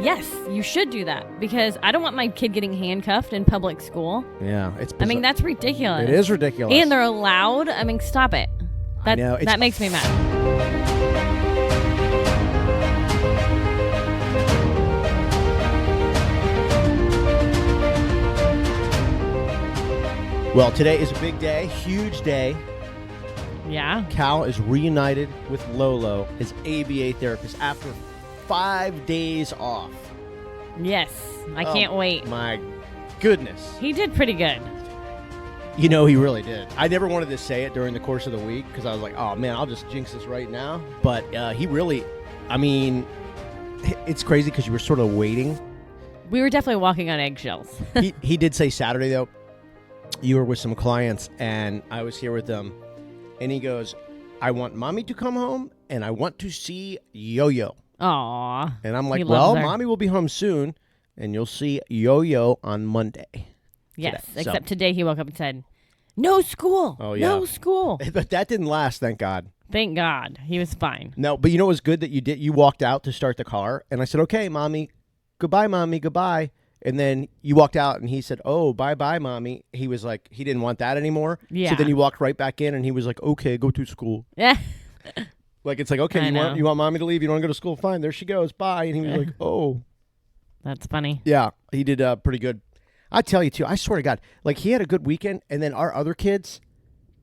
Yes, you should do that because I don't want my kid getting handcuffed in public school. Yeah, it's bizarre. I mean, that's ridiculous. It is ridiculous. And they're allowed. I mean, stop it. I know. That makes me mad. Well, today is a big day, huge day. Yeah. Cal is reunited with Lolo, his ABA therapist, after 5 days off. Yes. I can't wait. My goodness. He did pretty good. You know, he really did. I never wanted to say it during the course of the week because I was like, oh, man, I'll just jinx this right now. But he really, I mean, it's crazy because you were sort of waiting. We were definitely walking on eggshells. He did say Saturday, though, you were with some clients, and I was here with them. And he goes, I want Mommy to come home, and I want to see Yo-Yo. Aww. And I'm like, well, Mommy will be home soon, and you'll see Yo-Yo on Monday. Yes, today. except today he woke up and said, no school. Oh, yeah. No school. But that didn't last, thank God. Thank God. He was fine. No, but you know what was good that you did? You walked out to start the car, and I said, okay, Mommy, goodbye, Mommy, goodbye. And then you walked out, and he said, oh, bye-bye, Mommy. He was like, he didn't want that anymore. Yeah. So then you walked right back in, and he was like, okay, go to school. Yeah. Like, it's like, okay, you want Mommy to leave? You don't want to go to school? Fine, there she goes. Bye. And he was like, oh. That's funny. Yeah, he did pretty good. I tell you, too, I swear to God, like, he had a good weekend, and then our other kids,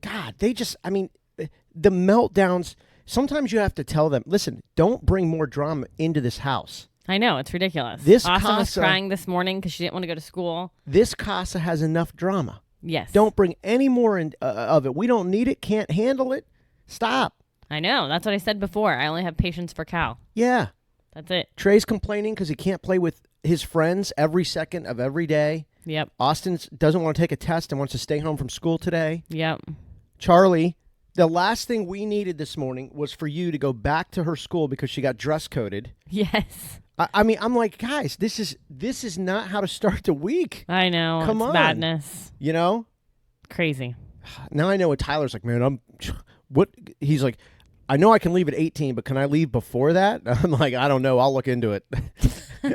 God, they just, I mean, the meltdowns, sometimes you have to tell them, listen, don't bring more drama into this house. I know, it's ridiculous. Austin was crying this morning because she didn't want to go to school. This casa has enough drama. Yes. Don't bring any more of it. We don't need it, can't handle it. Stop. I know, that's what I said before. I only have patience for Cal. Yeah. That's it. Trey's complaining because he can't play with his friends every second of every day. Yep. Austin doesn't want to take a test and wants to stay home from school today. Yep. Charlie, the last thing we needed this morning was for you to go back to her school because she got dress coded. Yes. I mean, I'm like, guys, this is not how to start the week. I know. Come it's on. Madness. You know? Crazy. Now I know what Tyler's like, man, he's like, I know I can leave at 18, but can I leave before that? I'm like, I don't know. I'll look into it.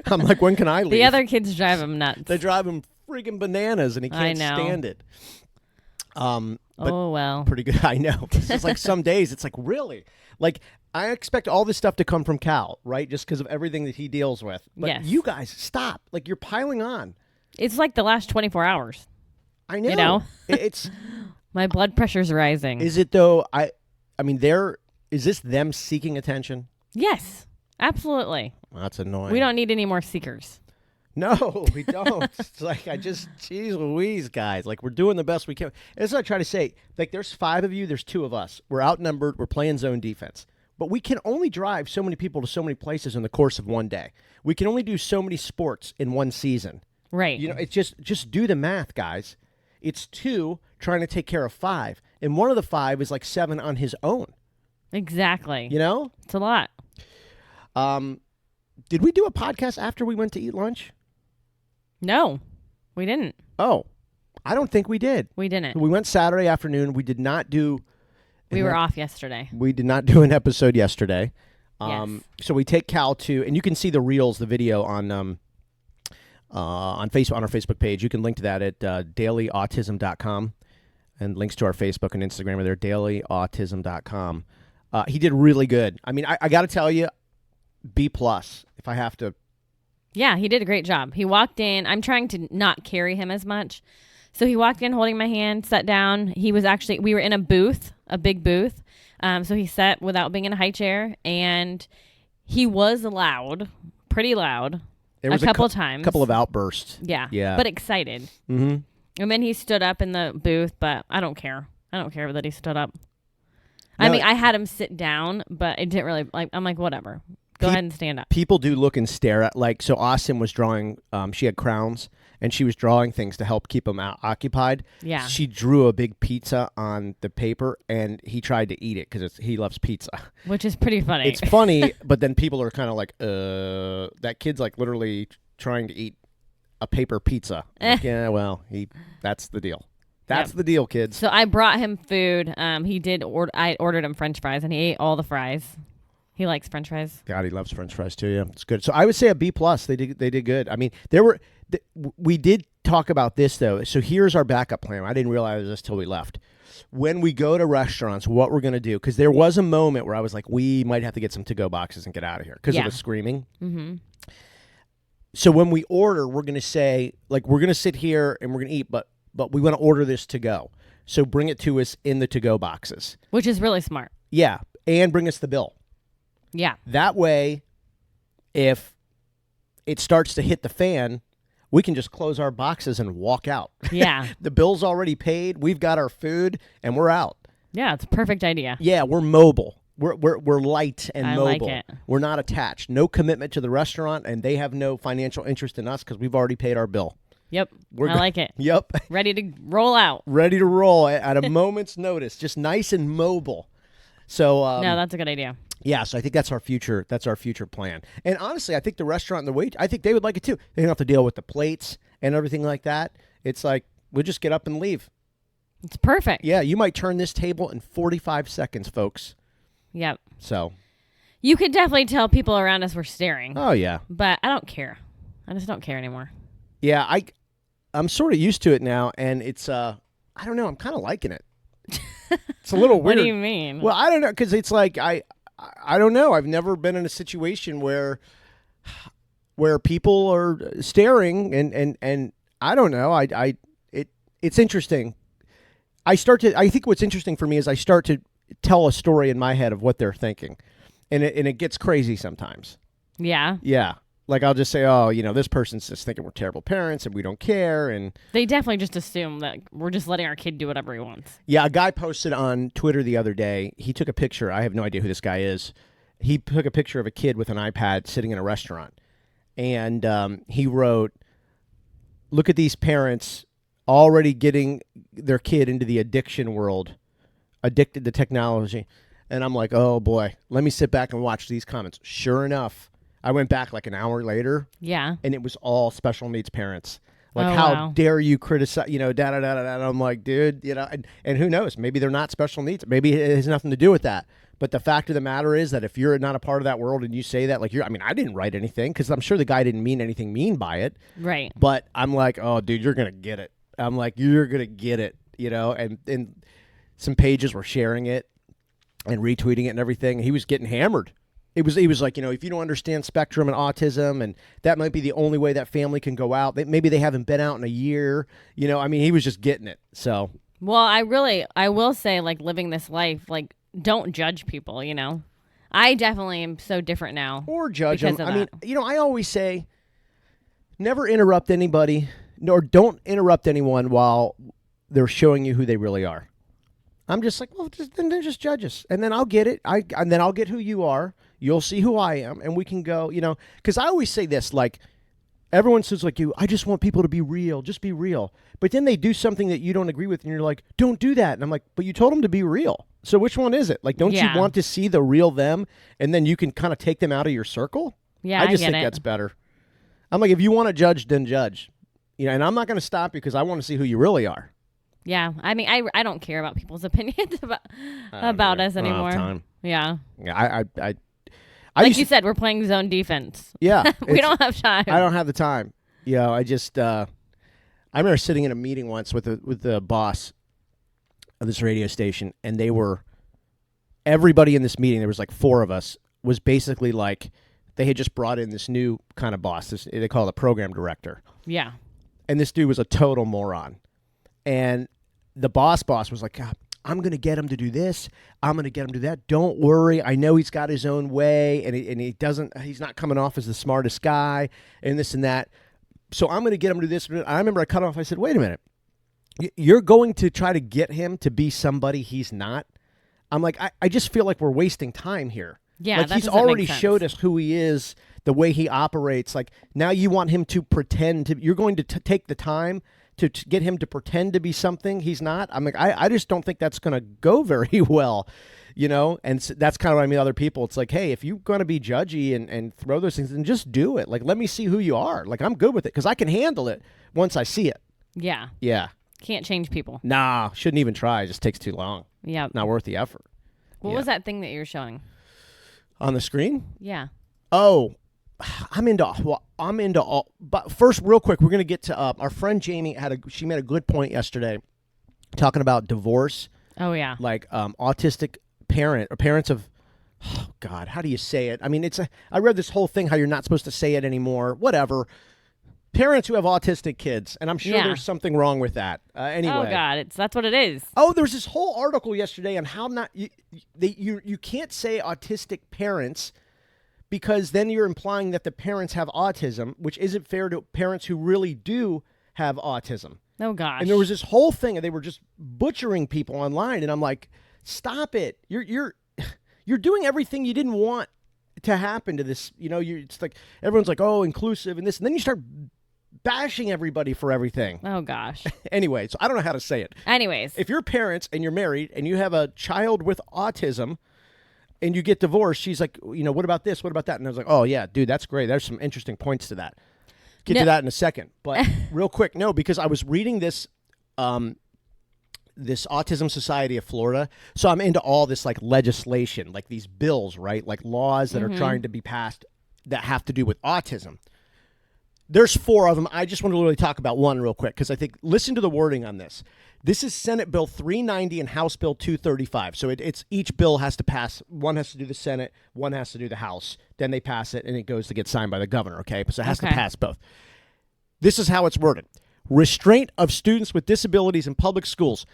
I'm like, when can I leave? The other kids drive him nuts. They drive him friggin' bananas, and he can't stand it. But oh, well. Pretty good. I know. It's like some days, it's like, really? Like, I expect all this stuff to come from Cal, right? Just because of everything that he deals with. But yes. You guys, stop. Like, you're piling on. It's like the last 24 hours. I know. You know? It's... My blood pressure's rising. Is it, though? I mean, is this them seeking attention? Yes. Absolutely. Well, that's annoying. We don't need any more seekers. No, we don't. It's like, geez Louise, guys. Like, we're doing the best we can. That's what I try to say. Like, there's 5 of you, there's 2 of us. We're outnumbered. We're playing zone defense. But we can only drive so many people to so many places in the course of one day. We can only do so many sports in one season. Right. You know, it's just do the math, guys. It's 2 trying to take care of 5. And one of the 5 is like 7 on his own. Exactly. You know? It's a lot. Did we do a podcast after we went to eat lunch? No, we didn't. Oh, I don't think we did. We didn't. We went Saturday afternoon. We did not do... We were off yesterday. We did not do an episode yesterday. Yes. So we take Cal to... And you can see the reels, the video on our Facebook page. You can link to that at DailyAutism.com. And links to our Facebook and Instagram are there, DailyAutism.com. He did really good. I mean, I got to tell you, B+, if I have to... Yeah, he did a great job. He walked in. I'm trying to not carry him as much. So he walked in holding my hand, sat down. We were in a booth, a big booth. So he sat without being in a high chair. And he was loud, pretty loud, There was a couple of times. A couple of outbursts. Yeah. But excited. Mm-hmm. And then he stood up in the booth, but I don't care. I don't care that he stood up. No, I mean, I had him sit down, but it didn't really, I'm like, whatever. Go ahead and stand up. People do look and stare at, like, so Austin was drawing, she had crowns, and she was drawing things to help keep him occupied. Yeah. She drew a big pizza on the paper, and he tried to eat it because he loves pizza. Which is pretty funny. It's funny, but then people are kind of like, that kid's like literally trying to eat a paper pizza. Like, yeah, well, that's the deal. That's the deal, kids. So I brought him food. I ordered him French fries, and he ate all the fries. He likes French fries. God, he loves French fries too. Yeah, it's good. So I would say a B+. They did good. I mean, we did talk about this though. So here's our backup plan. I didn't realize this till we left. When we go to restaurants, what we're going to do, because there was a moment where I was like, we might have to get some to-go boxes and get out of here because of the screaming. Mm-hmm. So when we order, we're going to say, like, we're going to sit here and we're going to eat, but we want to order this to go. So bring it to us in the to-go boxes. Which is really smart. Yeah, and bring us the bill. Yeah. That way, if it starts to hit the fan, we can just close our boxes and walk out. Yeah. The bill's already paid. We've got our food, and we're out. Yeah, it's a perfect idea. Yeah, we're mobile. We're light and mobile. I like it. We're not attached. No commitment to the restaurant, and they have no financial interest in us because we've already paid our bill. Yep. I like it. Yep. Ready to roll out. Ready to roll at a moment's notice. Just nice and mobile. So no, that's a good idea. Yeah, so I think that's our future. That's our future plan. And honestly, I think the restaurant and the wait, I think they would like it too. They don't have to deal with the plates and everything like that. It's like we'll just get up and leave. It's perfect. Yeah, you might turn this table in 45 seconds, folks. Yep. So you could definitely tell people around us were staring. Oh yeah. But I don't care. I just don't care anymore. Yeah, I'm sort of used to it now, and it's I don't know. I'm kind of liking it. It's a little weird. What do you mean? Well, I don't know, because it's like I don't know. I've never been in a situation where people are staring, and I don't know. It's interesting. I think what's interesting for me is I start to tell a story in my head of what they're thinking, and it gets crazy sometimes. Yeah. Yeah. Like, I'll just say, oh, this person's just thinking we're terrible parents and we don't care. And they definitely just assume that we're just letting our kid do whatever he wants. Yeah, a guy posted on Twitter the other day. He took a picture. I have no idea who this guy is. He took a picture of a kid with an iPad sitting in a restaurant. And he wrote, look at these parents already getting their kid into the addiction world, addicted to technology. And I'm like, oh, boy, let me sit back and watch these comments. Sure enough, I went back like an hour later. Yeah. And it was all special needs parents. Like, how dare you criticize, da-da-da-da-da. I'm like, dude, and who knows? Maybe they're not special needs. Maybe it has nothing to do with that. But the fact of the matter is that if you're not a part of that world and you say that, like, I didn't write anything because I'm sure the guy didn't mean anything mean by it. Right. But I'm like, oh, dude, you're going to get it. I'm like, you're going to get it, and some pages were sharing it and retweeting it and everything. And he was getting hammered. He was like, if you don't understand spectrum and autism, and that might be the only way that family can go out. Maybe they haven't been out in a year. He was just getting it. So. Well, I will say, like, living this life, like, don't judge people, I definitely am so different now. Or judge them. I mean, I always say, never interrupt anybody, nor don't interrupt anyone while they're showing you who they really are. I'm just like, well, then just judge us, and then I'll get it. And then I'll get who you are. You'll see who I am, and we can go, because I always say this, like, everyone says, like, I just want people to be real, just be real. But then they do something that you don't agree with, and you're like, don't do that. And I'm like, but you told them to be real. So which one is it? Like, don't you want to see the real them, and then you can kind of take them out of your circle? Yeah, I just think that's better. I'm like, if you want to judge, then judge. And I'm not going to stop you because I want to see who you really are. Yeah, I mean, I don't care about people's opinions about us anymore. I don't have time. Yeah. Yeah, like you said, we're playing zone defense. Yeah. We don't have time. I don't have the time. I just, I remember sitting in a meeting once with the boss of this radio station, and everybody in this meeting, there was like 4 of us, was basically like, they had just brought in this new kind of boss. They call it a program director. Yeah. And this dude was a total moron. And the boss was like, God, I'm going to get him to do this. I'm going to get him to do that. Don't worry. I know he's got his own way, and he's not coming off as the smartest guy, and this and that. So I'm going to get him to do this. I remember I cut off. I said, wait a minute. You're going to try to get him to be somebody he's not? I'm like, I just feel like we're wasting time here. Yeah, like, he's already showed us who he is, the way he operates. Like, now you want him to pretend to. You're going to take the time to get him to pretend to be something he's not. I'm like, I just don't think that's going to go very well, and so that's kind of what I mean. Other people, it's like, hey, if you're going to be judgy and throw those things, then just do it. Like, let me see who you are. Like, I'm good with it because I can handle it once I see it. Yeah. Yeah. Can't change people. Nah, shouldn't even try. It just takes too long. Yeah. Not worth the effort. What was that thing that you were showing? On the screen? Yeah. Oh, I'm into all. But first, real quick, we're going to get to our friend Jamie she made a good point yesterday talking about divorce. Oh, yeah. Like autistic parents of, oh God, how do you say it? I mean, I read this whole thing how you're not supposed to say it anymore. Whatever. Parents who have autistic kids, and I'm sure there's something wrong with that. Anyway. Oh God, that's what it is. Oh, there's this whole article yesterday on how you can't say autistic parents because then you're implying that the parents have autism, which isn't fair to parents who really do have autism. Oh gosh. And there was this whole thing, and they were just butchering people online, and I'm like, stop it! You're doing everything you didn't want to happen to this. It's like everyone's like, oh, inclusive and this, and then you start bashing everybody for everything. Oh gosh. Anyway, so I don't know how to say it. Anyways, if you're parents and you're married and you have a child with autism and you get divorced, she's like, what about this? What about that? And I was like, oh yeah, dude, that's great. There's some interesting points to that. Get to that in a second. But real quick, no, because I was reading this Autism Society of Florida. So I'm into all this like legislation, like these bills, right? Like laws that are trying to be passed that have to do with autism. There's 4 of them. I just want to really talk about one real quick because I think, listen to the wording on this. This is Senate Bill 390 and House Bill 235. So it's each bill has to pass. One has to do the Senate, one has to do the House. Then they pass it and it goes to get signed by the governor, okay? So it has to pass both. This is how it's worded. Restraint of students with disabilities in public schools.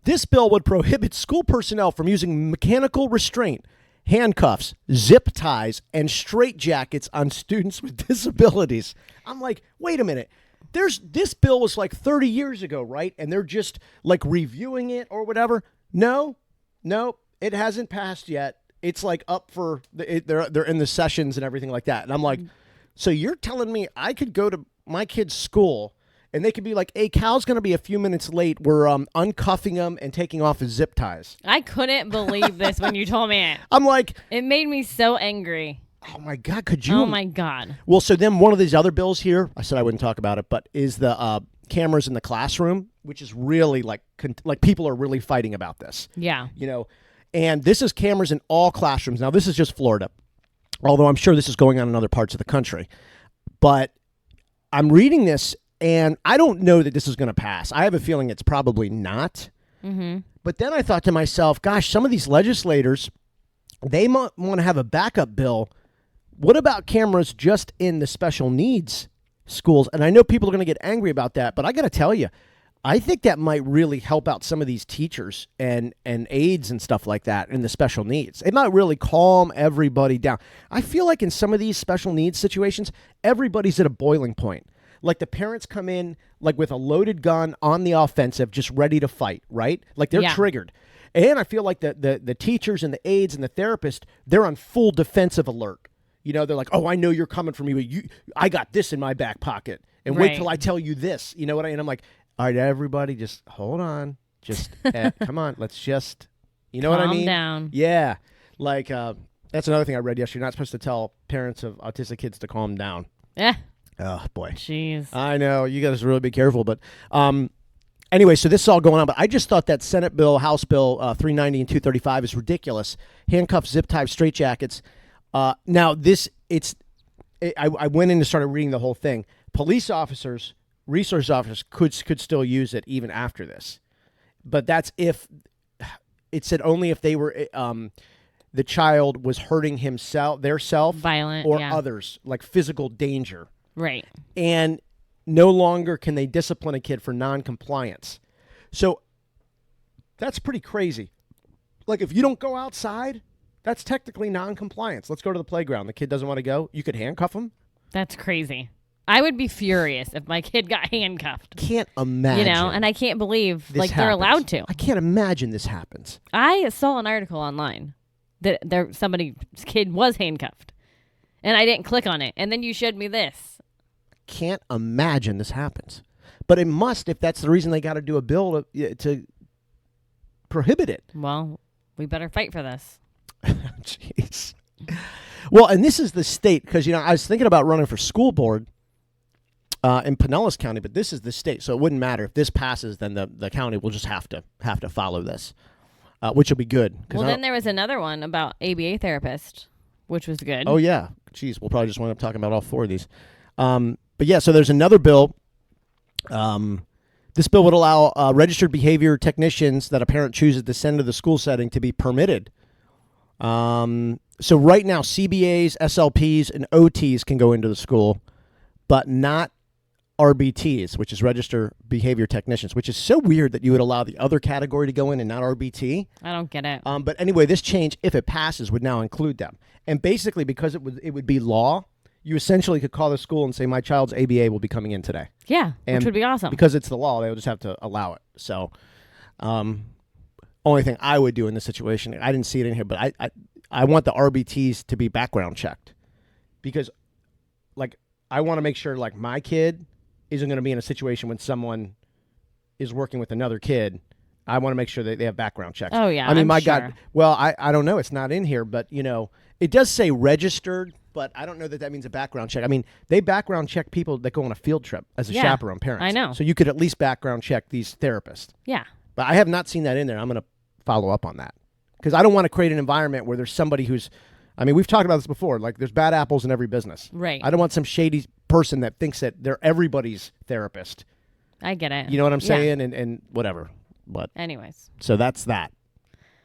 This bill would prohibit school personnel from using mechanical restraint, handcuffs, zip ties, and straitjackets on students with disabilities. I'm like, wait a minute. This bill was like 30 years ago, right? And they're just like reviewing it or whatever. No, it hasn't passed yet. It's like up for they're in the sessions and everything like that. And I'm like, so you're telling me I could go to my kid's school and they could be like, hey, Cal's going to be a few minutes late. We're uncuffing him and taking off his zip ties. I couldn't believe this when you told me it. I'm like, it made me so angry. Oh my God, could you? Oh my God. Well, so then one of these other bills here, I said I wouldn't talk about it, but is the cameras in the classroom, which is really like people are really fighting about this. Yeah. And this is cameras in all classrooms. Now, this is just Florida, although I'm sure this is going on in other parts of the country. But I'm reading this, and I don't know that this is going to pass. I have a feeling it's probably not. Mm-hmm. But then I thought to myself, gosh, some of these legislators, they might want to have a backup bill. What about cameras just in the special needs schools? And I know people are going to get angry about that, but I got to tell you, I think that might really help out some of these teachers and aides and stuff like that in the special needs. It might really calm everybody down. I feel like in some of these special needs situations, everybody's at a boiling point. Like the parents come in like with a loaded gun on the offensive, just ready to fight, right? Like they're triggered. And I feel like the teachers and the aides and the therapist, they're on full defensive alert. They're like, oh, I know you're coming for me, but I got this in my back pocket. And wait till I tell you this. You know what I mean? I'm like, all right, everybody, just hold on. Just come on. Let's just, what I mean? Calm down. Yeah. Like, that's another thing I read yesterday. You're not supposed to tell parents of autistic kids to calm down. Yeah. Oh, boy. Jeez. I know. You got to really be careful. But anyway, so this is all going on. But I just thought that Senate bill, House Bill 390 and 235 is ridiculous. Handcuffs, zip ties, straitjackets. Now, I went in and started reading the whole thing. Police officers, resource officers could still use it even after this. But that's if it said only if they were the child was hurting their self, violent, or others, like physical danger. Right. And no longer can they discipline a kid for non-compliance. So that's pretty crazy. Like if you don't go outside, that's technically non-compliance. Let's go to the playground. The kid doesn't want to go. You could handcuff him. That's crazy. I would be furious if my kid got handcuffed. Can't imagine. And I can't believe they're allowed to. I can't imagine this happens. I saw an article online that somebody's kid was handcuffed, and I didn't click on it. And then you showed me this. Can't imagine this happens, but it must if that's the reason they got to do a bill to prohibit it. Well, we better fight for this. Jeez. Well, and this is the state because I was thinking about running for school board in Pinellas County, but this is the state, so it wouldn't matter if this passes. Then the county will just have to follow this, which will be good. Well, then there was another one about ABA therapist. which was good. Oh, yeah. Jeez, we'll probably just wind up talking about all 4 of these. But yeah, so there's another bill. This bill would allow registered behavior technicians that a parent chooses to send to the school setting to be permitted. So right now, CBAs, SLPs, and OTs can go into the school, but not RBTs, which is registered behavior technicians, which is so weird that you would allow the other category to go in and not RBT. I don't get it. But anyway, this change, if it passes, would now include them. And basically, because it would be law, you essentially could call the school and say, my child's ABA will be coming in today. Yeah, and which would be awesome. Because it's the law, they would just have to allow it. So, only thing I would do in this situation, I didn't see it in here, but I want the RBTs to be background checked. Because, like, I want to make sure, like, my kid isn't going to be in a situation when someone is working with another kid. I want to make sure that they have background checks. Oh, yeah. I mean, I'm God. sure. Well, I don't know. It's not in here, but, it does say registered, but I don't know that means a background check. I mean, they background check people that go on a field trip as a chaperone parents. I know. So you could at least background check these therapists. Yeah. But I have not seen that in there. I'm going to follow up on that. Because I don't want to create an environment where there's somebody who's, I mean, we've talked about this before. Like, there's bad apples in every business. Right. I don't want some shady person that thinks that they're everybody's therapist. I get it. You know what I'm saying? And whatever. But anyways. So that's that.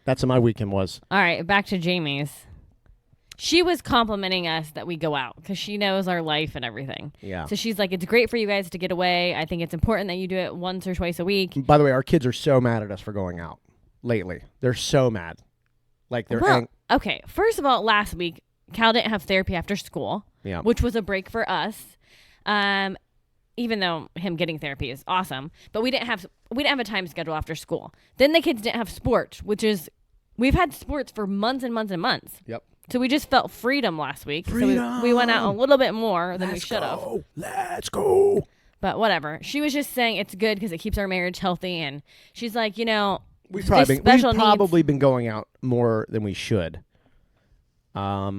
That's what my weekend was. All right, back to Jamie's. She was complimenting us that we go out because she knows our life and everything. Yeah. So she's like, it's great for you guys to get away. I think it's important that you do it once or twice a week. By the way, our kids are so mad at us for going out lately. They're so mad. Like, they're okay. First of all, last week, Cal didn't have therapy after school, which was a break for us. Even though him getting therapy is awesome, but we didn't have a time schedule after school. Then the kids didn't have sports, which is, we've had sports for months and months and months. Yep. So we just felt freedom last week. Freedom. So we went out a little bit more than we should have. Let's go. But whatever. She was just saying it's good because it keeps our marriage healthy. And she's like, we've probably been going out more than we should. But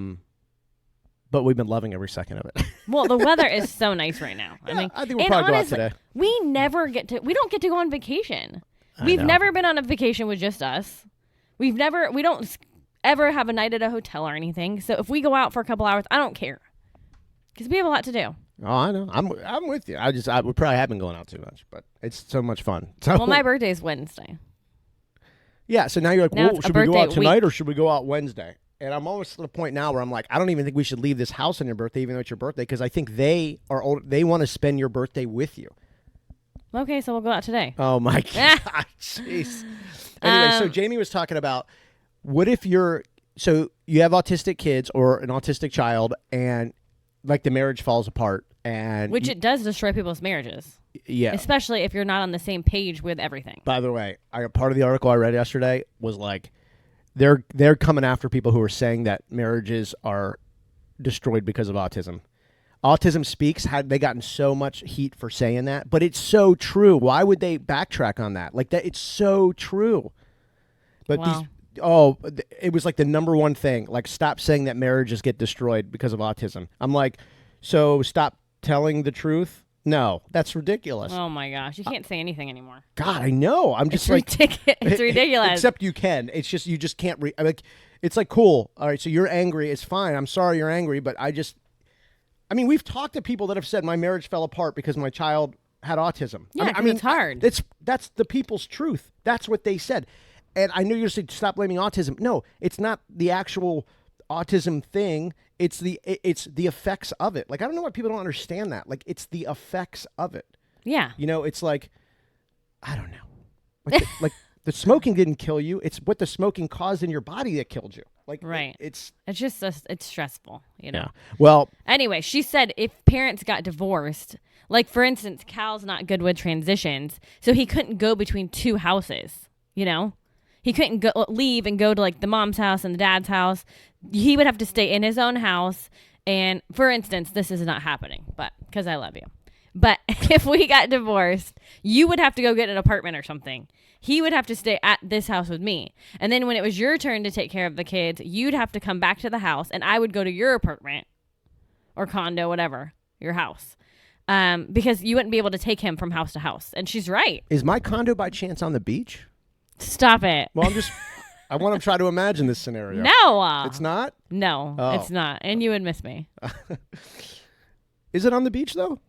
we've been loving every second of it. Well, the weather is so nice right now. I think we'll probably go out today. We don't get to go on vacation. We've never been on a vacation with just us. We don't ever have a night at a hotel or anything. So if we go out for a couple hours, I don't care. Because we have a lot to do. Oh, I know. I'm with you. We probably have been going out too much, but it's so much fun. So, well, my birthday's Wednesday. Yeah, so now you're like, well, should we go out tonight or should we go out Wednesday? And I'm almost to the point now where I'm like, I don't even think we should leave this house on your birthday, even though it's your birthday, because I think they want to spend your birthday with you. Okay, so we'll go out today. Oh, my God. Jeez. Anyway, so Jamie was talking about, what if you have autistic kids or an autistic child and, like, the marriage falls apart. Which it does destroy people's marriages. Yeah. Especially if you're not on the same page with everything. By the way, part of the article I read yesterday was like, they're coming after people who are saying that marriages are destroyed because of autism. Autism Speaks, had they gotten so much heat for saying that, but it's so true. Why would they backtrack on that? Like, that, it's so true. But it was like the number one thing. Like, stop saying that marriages get destroyed because of autism. I'm like, so stop telling the truth? No, that's ridiculous. Oh my gosh, you can't say anything anymore. God, I know. I'm just it's ridiculous. Except you can. It's just you just can't. It's like, cool. All right, so you're angry. It's fine. I'm sorry you're angry, but I mean, we've talked to people that have said my marriage fell apart because my child had autism. Yeah, I mean, it's hard. That's the people's truth. That's what they said. And I know you're saying stop blaming autism. No, it's not the actual autism thing. It's the effects of it. Like, I don't know why people don't understand that. Like, it's the effects of it. Yeah. It's like, I don't know. Like the smoking didn't kill you. It's what the smoking caused in your body that killed you. Like, right. It's just it's stressful, Yeah. Well, anyway, she said if parents got divorced, like, for instance, Cal's not good with transitions, so he couldn't go between two houses, He couldn't leave and go to, like, the mom's house and the dad's house. He would have to stay in his own house. And, for instance, this is not happening, but because I love you. But if we got divorced, you would have to go get an apartment or something. He would have to stay at this house with me. And then when it was your turn to take care of the kids, you'd have to come back to the house, and I would go to your apartment or condo, whatever, your house. Because you wouldn't be able to take him from house to house. And she's right. Is my condo by chance on the beach? Stop it. Well, I want to try to imagine this scenario. No. It's not? No, it's not. And you would miss me. Is it on the beach, though?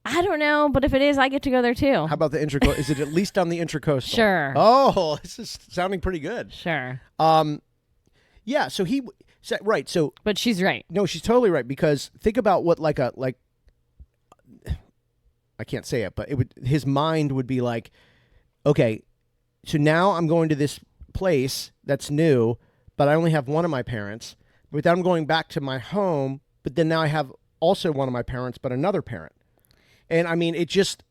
I don't know, but if it is, I get to go there too. How about the intracoastal? Is it at least on the intracoastal? Sure. Oh, this is sounding pretty good. Sure. Yeah, so he... Right, so... But she's right. No, she's totally right, because think about what I can't say it, but his mind would be like, okay, so now I'm going to this place that's new, but I only have one of my parents, but then I'm going back to my home, but then now I have also one of my parents, but another parent. And I mean, it just...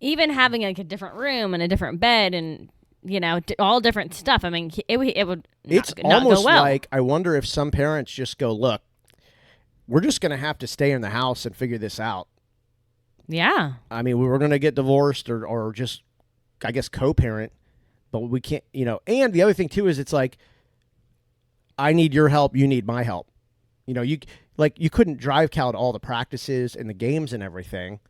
Even having like a different room and a different bed and, all different stuff. I mean, it would It's not almost go well. like, I wonder if some parents just go, look, we're just going to have to stay in the house and figure this out. Yeah. I mean, we're going to get divorced or just, I guess, co-parent, but we can't, and the other thing too is it's like, I need your help, you need my help. You couldn't drive Cal to all the practices and the games and everything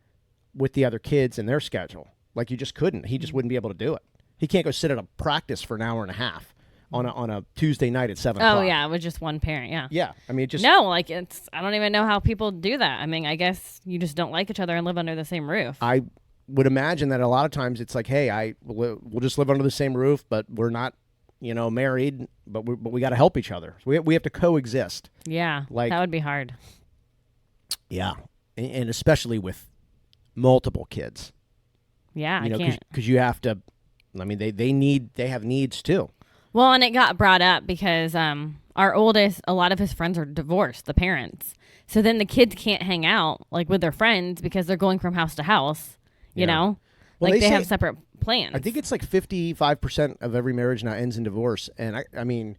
with the other kids and their schedule. Like, you just couldn't. He just wouldn't be able to do it. He can't go sit at a practice for an hour and a half on a Tuesday night at 7 o'clock. Oh, yeah, with just one parent, yeah. Yeah, I mean, No, I don't even know how people do that. I mean, I guess you just don't like each other and live under the same roof. I would imagine that a lot of times it's like, hey, we'll just live under the same roof, but we're not, married, but we got to help each other. So we have to coexist. Yeah, that would be hard. Yeah, and especially with multiple kids. Yeah, I can't. Because you have to, I mean, they have needs too. Well, and it got brought up because our oldest, a lot of his friends are divorced, the parents. So then the kids can't hang out like with their friends because they're going from house to house, you know? Well, like they have separate plans. I think it's like 55% of every marriage now ends in divorce. And I mean,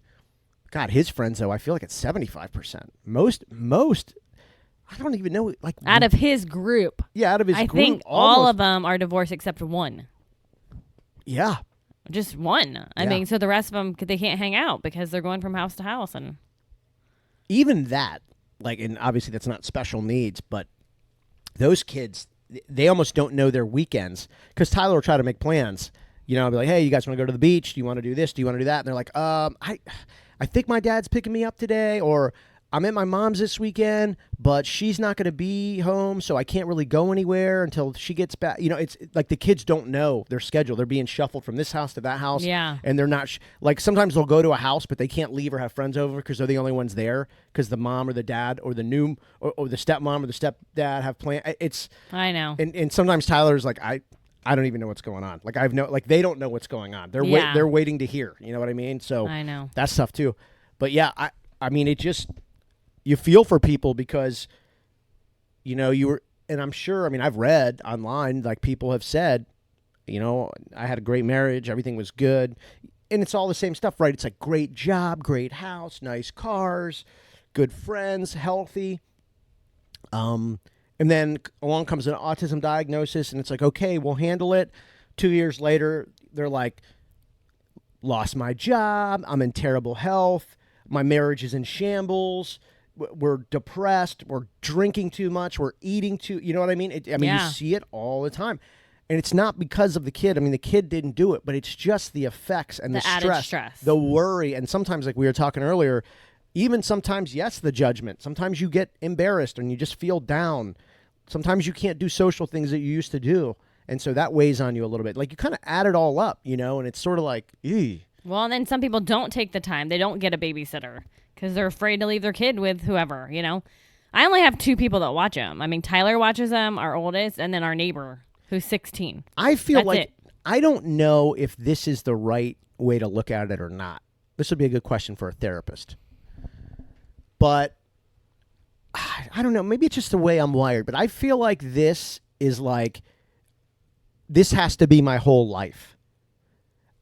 God, his friends, though, I feel like it's 75%. Most, I don't even know. Like, out of his group. Yeah, out of his group. I think all of them are divorced except one. Yeah. Just one. I mean, so the rest of them, they can't hang out because they're going from house to house. And even that, like, and obviously that's not special needs, but those kids, they almost don't know their weekends because Tyler will try to make plans. I'll be like, hey, you guys want to go to the beach? Do you want to do this? Do you want to do that? And they're like, I think my dad's picking me up today, or I'm at my mom's this weekend, but she's not going to be home, so I can't really go anywhere until she gets back. It's like the kids don't know their schedule. They're being shuffled from this house to that house. Yeah. And they're not, like, sometimes they'll go to a house, but they can't leave or have friends over because they're the only ones there because the mom or the dad or the new, or the stepmom or the stepdad have planned. I know. And sometimes Tyler's like, I don't even know what's going on. Like, they don't know what's going on. They're waiting to hear. You know what I mean? So I know. That's tough too. But yeah, I mean, it just... You feel for people because, you were, and I'm sure, I mean, I've read online, like people have said, I had a great marriage, everything was good. And it's all the same stuff, right? It's like great job, great house, nice cars, good friends, healthy. And then along comes an autism diagnosis, and it's like, okay, we'll handle it. 2 years later, they're like, lost my job, I'm in terrible health, my marriage is in shambles. We're depressed. We're drinking too much. We're eating too. You know what I mean? You see it all the time, and it's not because of the kid. I mean, the kid didn't do it, but it's just the effects and the added stress, the worry, and sometimes, like we were talking earlier, even sometimes, yes, the judgment. Sometimes you get embarrassed and you just feel down. Sometimes you can't do social things that you used to do, and so that weighs on you a little bit. Like you kind of add it all up, and it's sort of like, eeh. Well, and then some people don't take the time. They don't get a babysitter because they're afraid to leave their kid with whoever, I only have 2 people that watch them. I mean, Tyler watches them, our oldest, and then our neighbor, who's 16. I feel That's like it. I don't know if this is the right way to look at it or not. This would be a good question for a therapist. But I don't know. Maybe it's just the way I'm wired. But I feel like this has to be my whole life.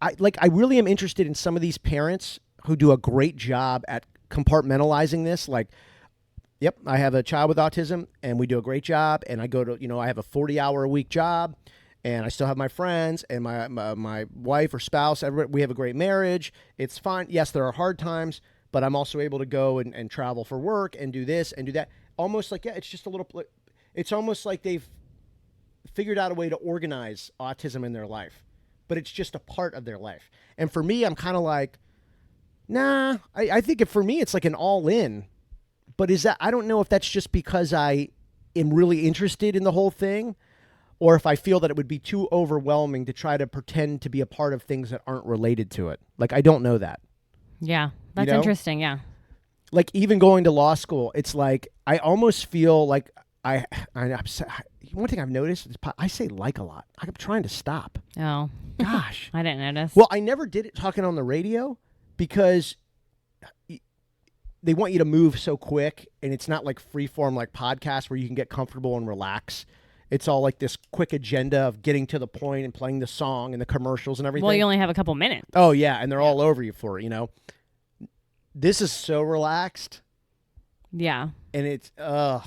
I really am interested in some of these parents who do a great job at compartmentalizing this. Like, yep, I have a child with autism and we do a great job. And I go to, I have a 40-hour-a-week job and I still have my friends and my wife or spouse. We have a great marriage. It's fine. Yes, there are hard times, but I'm also able to go and travel for work and do this and do that. Almost like, it's just a little, it's almost like they've figured out a way to organize autism in their life. but it's just a part of their life. And for me, I'm kind of like, nah, I think for me, it's like an all in. But I don't know if that's just because I am really interested in the whole thing, or if I feel that it would be too overwhelming to try to pretend to be a part of things that aren't related to it. Like, I don't know that. Yeah, that's interesting. Yeah. Like, even going to law school, it's like, I almost feel like one thing I've noticed is I say like a lot. I'm trying to stop. Oh. Gosh. I didn't notice. Well, I never did it talking on the radio because they want you to move so quick, and it's not like freeform like podcasts where you can get comfortable and relax. It's all like this quick agenda of getting to the point and playing the song and the commercials and everything. Well, you only have a couple minutes. Oh, yeah, and they're all over you for it, This is so relaxed. Yeah. And it's, I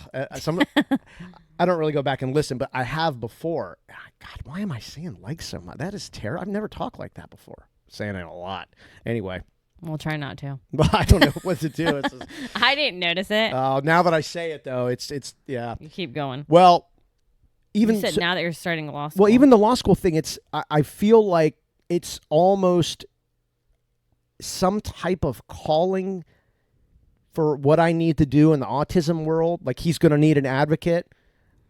don't really go back and listen, but I have before. God, why am I saying like so much? That is terrible. I've never talked like that before. Saying it a lot. Anyway. We'll try not to. Well, I don't know what to do. It's just, I didn't notice it. now that I say it, though, it's yeah. You keep going. Well, even you said now that you're starting law school. Well, even the law school thing, I feel like it's almost some type of calling for what I need to do in the autism world. Like, he's going to need an advocate.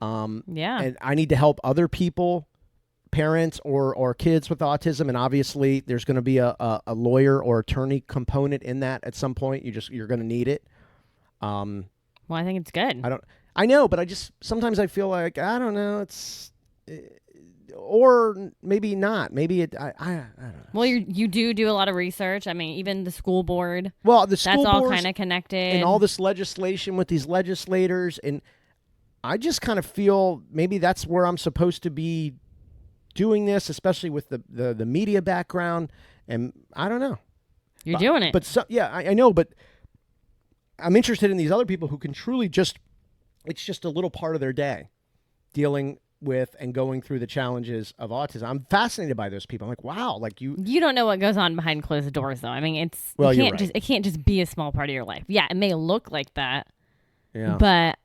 Yeah. And I need to help other people, parents or kids with autism. And obviously there's going to be a lawyer or attorney component in that at some point. You're going to need it. Well, I think it's good. I know, but sometimes I feel like, I don't know, or maybe not. Maybe I don't know. Well, you do a lot of research. I mean, even the school board. Well, the school that's all boards kind of connected. And all this legislation with these legislators. And I just kind of feel maybe that's where I'm supposed to be doing this, especially with the media background. And I don't know. You're doing it. But I know, but I'm interested in these other people who can truly it's just a little part of their day dealing with and going through the challenges of autism. I'm fascinated by those people. I'm like, wow, like you don't know what goes on behind closed doors, though. I mean, it can't just be a small part of your life. Yeah, it may look like that. Yeah. But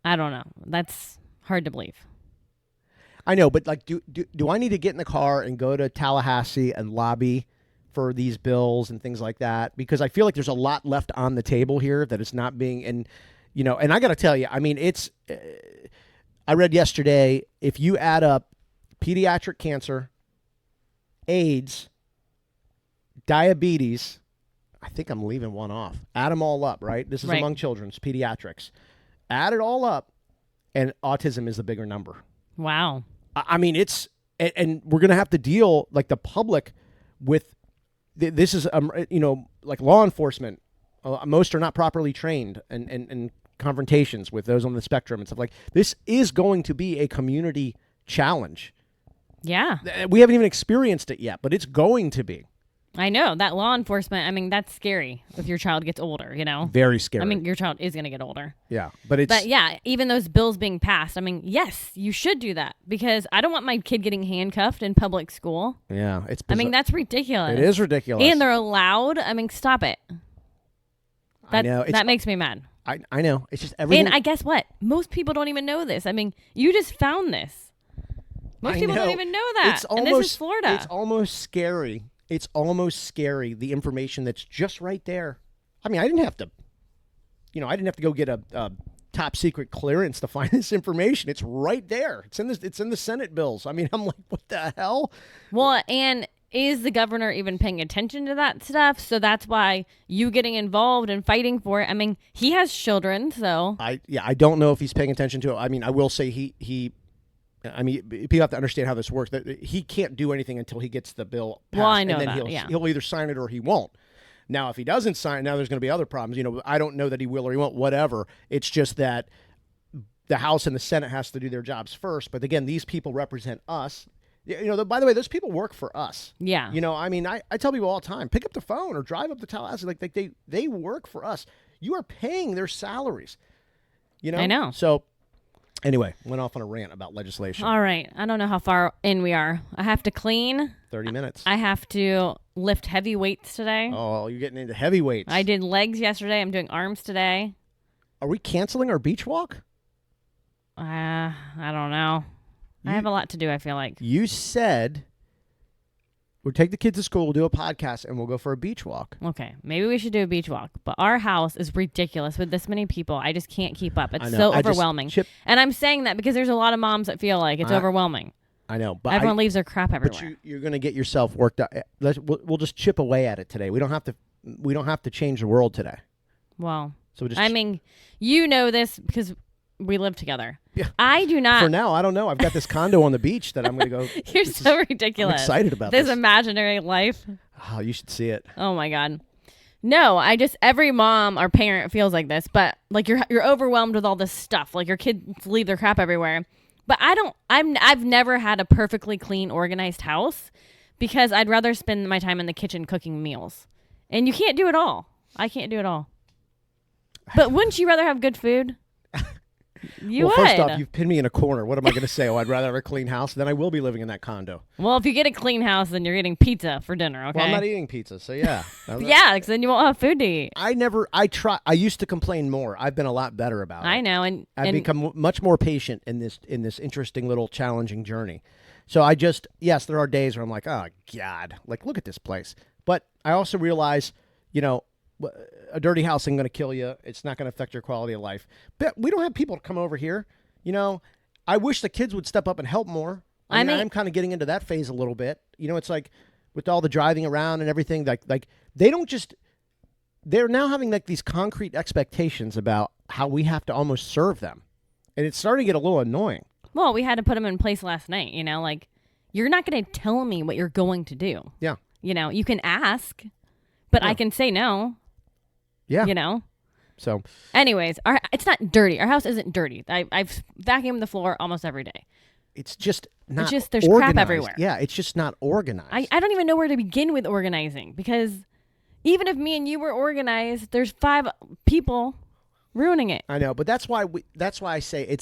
I don't know. That's hard to believe. I know, but like, do I need to get in the car and go to Tallahassee and lobby for these bills and things like that? Because I feel like there's a lot left on the table here that is not being, and I got to tell you, I mean, I read yesterday, if you add up pediatric cancer, AIDS, diabetes, I think I'm leaving one off. Add them all up, right? This is right. Among children's pediatrics. Add it all up, and autism is the bigger number. Wow. I mean, and we're going to have to deal, like the public, with, this is, like law enforcement. Most are not properly trained and confrontations with those on the spectrum and stuff like this is going to be a community challenge. Yeah. We haven't even experienced it yet, but it's going to be. I know that law enforcement. I mean, that's scary if your child gets older, Very scary. I mean, your child is going to get older. Yeah. But yeah, even those bills being passed, I mean, yes, you should do that because I don't want my kid getting handcuffed in public school. Yeah. It's bizarre. I mean, that's ridiculous. It is ridiculous. And they're allowed. I mean, stop it. I know. That makes me mad. I know. It's just everything. And I guess what? Most people don't even know this. I mean, you just found this. Most people don't even know that. And this is Florida. It's almost scary. It's almost scary, the information that's just right there. I mean, I didn't have to go get a top secret clearance to find this information. It's right there. It's in the Senate bills. I mean, I'm like, what the hell? Well, and is the governor even paying attention to that stuff? So that's why you getting involved and fighting for it. I mean, he has children, so I don't know if he's paying attention to it. I mean, I will say I mean, people have to understand how this works. That he can't do anything until he gets the bill passed. Well, I know and then that. he'll either sign it or he won't. Now, if he doesn't sign, now there's going to be other problems. I don't know that he will or he won't. Whatever. It's just that the House and the Senate has to do their jobs first. But again, these people represent us. By the way, those people work for us. Yeah. I mean, I tell people all the time, pick up the phone or drive up to Tallahassee. Like they work for us. You are paying their salaries. I know. So anyway, went off on a rant about legislation. All right. I don't know how far in we are. I have to clean. 30 minutes. I have to lift heavy weights today. Oh, you're getting into heavy weights. I did legs yesterday. I'm doing arms today. Are we canceling our beach walk? I don't know. I have a lot to do, I feel like. You said We'll take the kids to school, we'll do a podcast, and we'll go for a beach walk. Okay, maybe we should do a beach walk. But our house is ridiculous with this many people. I just can't keep up. It's so overwhelming. And I'm saying that because there's a lot of moms that feel like it's overwhelming. I know. But everyone leaves their crap everywhere. But you're going to get yourself worked up. We'll just chip away at it today. We don't have to change the world today. Well, so I mean, you know this because we live together. Yeah. I do not. For now, I don't know. I've got this condo on the beach that I'm going to go. You're so ridiculous. I'm excited about this imaginary life. Oh, you should see it. Oh my God. No, every mom or parent feels like this, but like you're overwhelmed with all this stuff. Like your kids leave their crap everywhere. But I've never had a perfectly clean, organized house because I'd rather spend my time in the kitchen cooking meals. And you can't do it all. I can't do it all. But wouldn't you rather have good food? You would. First off, you've pinned me in a corner. What am I going to say? Oh, I'd rather have a clean house. Then I will be living in that condo. Well, if you get a clean house, then you're getting pizza for dinner, okay? Well, I'm not eating pizza, so yeah. Yeah, because then you won't have food to eat. I used to complain more. I've been a lot better about it. I know. And I've become much more patient in this interesting little challenging journey. So yes, there are days where I'm like, oh, God, like, look at this place. But I also realize, a dirty house isn't going to kill you. It's not going to affect your quality of life. But we don't have people to come over here. I wish the kids would step up and help more. I mean, I'm kind of getting into that phase a little bit. It's like with all the driving around and everything, like they're now having like these concrete expectations about how we have to almost serve them. And it's starting to get a little annoying. Well, we had to put them in place last night, like you're not going to tell me what you're going to do. Yeah. You can ask, but I can say no. Yeah. So. Anyways, it's not dirty. Our house isn't dirty. I've vacuumed the floor almost every day. It's just not It's just there's organized. crap everywhere. Yeah, it's just not organized. I don't even know where to begin with organizing because even if me and you were organized, there's 5 people ruining it. I know, but that's why I say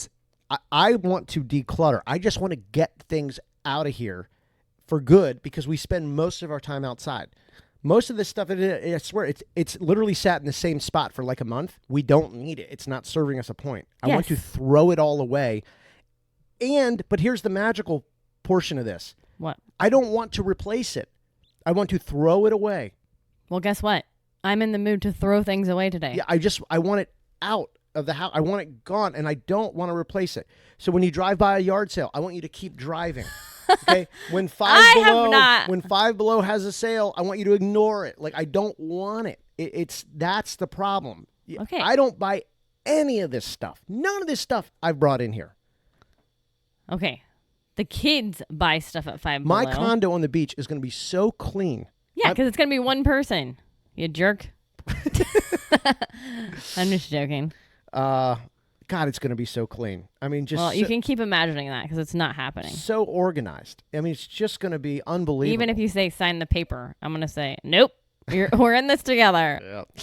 I want to declutter. I just want to get things out of here for good because we spend most of our time outside. Most of this stuff, I swear, it's literally sat in the same spot for like a month. We don't need it. It's not serving us a point. I want to throw it all away. But here's the magical portion of this. What? I don't want to replace it. I want to throw it away. Well, guess what? I'm in the mood to throw things away today. Yeah, I want it out of the house. I want it gone, and I don't want to replace it. So when you drive by a yard sale, I want you to keep driving. Okay, when Five Below has a sale, I want you to ignore it. Like I don't want it. That's the problem. Okay, I don't buy any of this stuff. None of this stuff I've brought in here. Okay, the kids buy stuff at Five Below. My condo on the beach is going to be so clean. Yeah, because it's going to be one person. You jerk. I'm just joking. God, it's going to be so clean. I mean, just... Well, you can keep imagining that because it's not happening. So organized. I mean, it's just going to be unbelievable. Even if you say sign the paper, I'm going to say, nope, we're in this together. Yeah.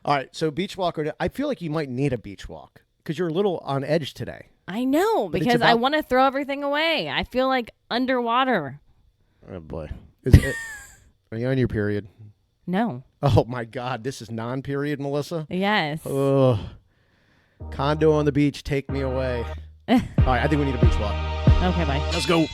All right, so beach walk. I feel like you might need a beach walk because you're a little on edge today. I know, because I want to throw everything away. I feel like underwater. Oh, boy. Are you on your period? No. Oh, my God. This is non-period, Melissa? Yes. Ugh. Condo on the beach, take me away. All right, I think we need a beach walk. Okay, bye. Let's go.